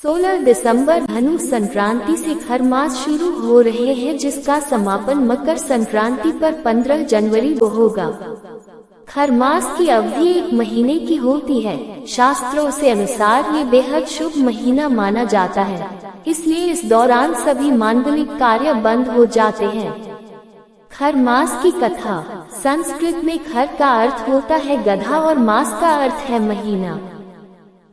16 दिसंबर धनु संक्रांति से खर मास शुरू हो रहे हैं, जिसका समापन मकर संक्रांति पर 15 जनवरी को होगा। खर मास की अवधि 1 महीने की होती है। शास्त्रों से अनुसार ये बेहद शुभ महीना माना जाता है, इसलिए इस दौरान सभी मांगलिक कार्य बंद हो जाते हैं। खर मास की कथा। संस्कृत में खर का अर्थ होता है गधा और मास का अर्थ है महीना।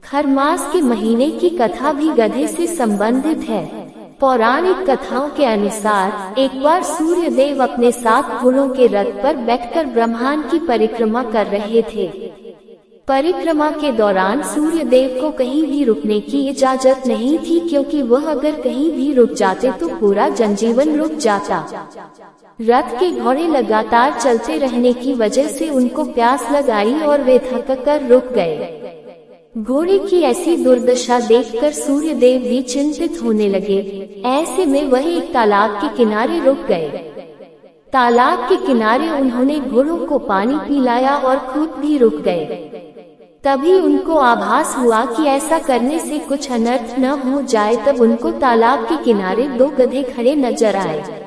खर मास के महीने की कथा भी गधे से संबंधित है। पौराणिक कथाओं के अनुसार एक बार सूर्य देव अपने 7 घोड़ों के रथ पर बैठकर ब्रह्मांड की परिक्रमा कर रहे थे। परिक्रमा के दौरान सूर्य देव को कहीं भी रुकने की इजाजत नहीं थी, क्योंकि वह अगर कहीं भी रुक जाते तो पूरा जनजीवन रुक जाता। रथ के घोड़े लगातार चलते रहने की वजह से उनको प्यास लग आई और वे थक कर रुक गए। घोड़े की ऐसी दुर्दशा देखकर सूर्य देव भी चिंतित होने लगे। ऐसे में वह एक तालाब के किनारे रुक गए। तालाब के किनारे उन्होंने घोड़ों को पानी पिलाया और खुद भी रुक गए। तभी उनको आभास हुआ कि ऐसा करने से कुछ अनर्थ न हो जाए। तब उनको तालाब के किनारे 2 गधे खड़े नजर आए।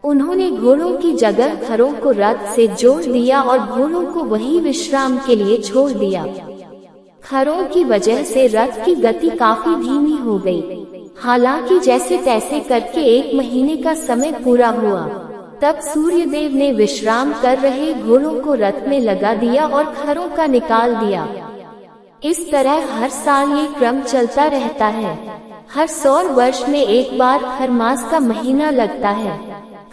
उन्होंने घोड़ों की जगह खरों को रथ से जोड़ दिया और घोड़ों को वहीं विश्राम के लिए छोड़ दिया। खरों की वजह से रथ की गति काफी धीमी हो गई। हालांकि जैसे तैसे करके 1 महीने का समय पूरा हुआ। तब सूर्य देव ने विश्राम कर रहे घोड़ों को रथ में लगा दिया और खरों का निकाल दिया। इस तरह हर साल ये क्रम चलता रहता है। हर 100 वर्ष में एक बार खर मास का महीना लगता है।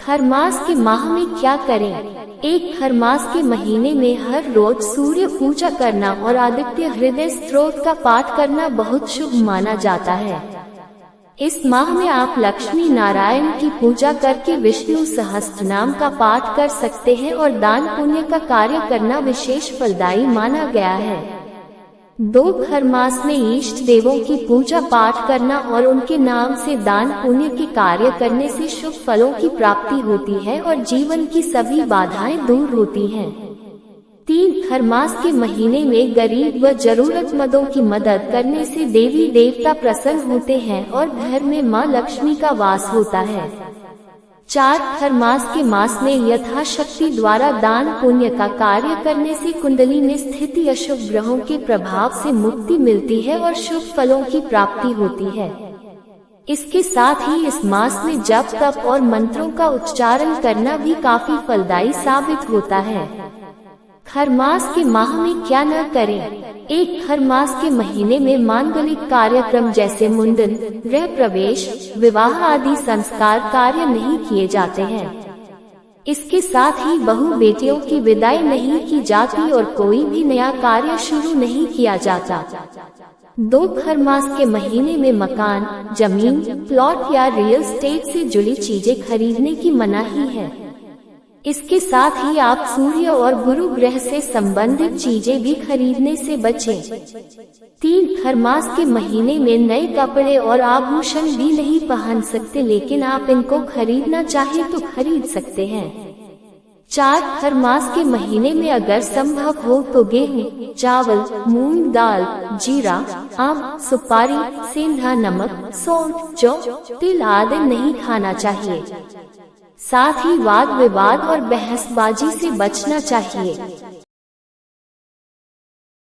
खर मास के माह में क्या करें? एक खर मास के महीने में हर रोज सूर्य पूजा करना और आदित्य हृदय स्तोत्र का पाठ करना बहुत शुभ माना जाता है। इस माह में आप लक्ष्मी नारायण की पूजा करके विष्णु सहस्त्रनाम का पाठ कर सकते हैं और दान पुण्य का कार्य करना विशेष फलदायी माना गया है। 2 खर मास में इष्ट देवों की पूजा पाठ करना और उनके नाम से दान पुण्य के कार्य करने से शुभ फलों की प्राप्ति होती है और जीवन की सभी बाधाएं दूर होती हैं। 3 खर मास के महीने में गरीब व जरूरतमंदों की मदद करने से देवी देवता प्रसन्न होते हैं और घर में मां लक्ष्मी का वास होता है। 4 खर मास के मास में यथाशक्ति द्वारा दान पुण्य का कार्य करने से कुंडली में स्थित अशुभ ग्रहों के प्रभाव से मुक्ति मिलती है और शुभ फलों की प्राप्ति होती है। इसके साथ ही इस मास में जप तप और मंत्रों का उच्चारण करना भी काफी फलदायी साबित होता है। खर मास के माह में क्या न करें? एक खर मास के महीने में मांगलिक कार्यक्रम जैसे मुंडन, गृह प्रवेश, विवाह आदि संस्कार कार्य नहीं किए जाते हैं। इसके साथ ही बहू बेटियों की विदाई नहीं की जाती और कोई भी नया कार्य शुरू नहीं किया जाता। 2 खर मास के महीने में मकान, जमीन, प्लॉट या रियल एस्टेट से जुड़ी चीजें खरीदने की मनाही है। इसके साथ ही आप सूर्य और गुरु ग्रह से संबंधित चीजें भी खरीदने से बचें। 3 खर मास के महीने में नए कपड़े और आभूषण भी नहीं पहन सकते, लेकिन आप इनको खरीदना चाहे तो खरीद सकते हैं। 4 खर मास के महीने में अगर संभव हो तो गेहूं, चावल, मूंग दाल, जीरा, आम, सुपारी, सेंधा नमक, सौंठ, जौ, तिल आदि नहीं खाना चाहिए। साथ ही वाद विवाद और बहसबाजी से बचना चाहिए।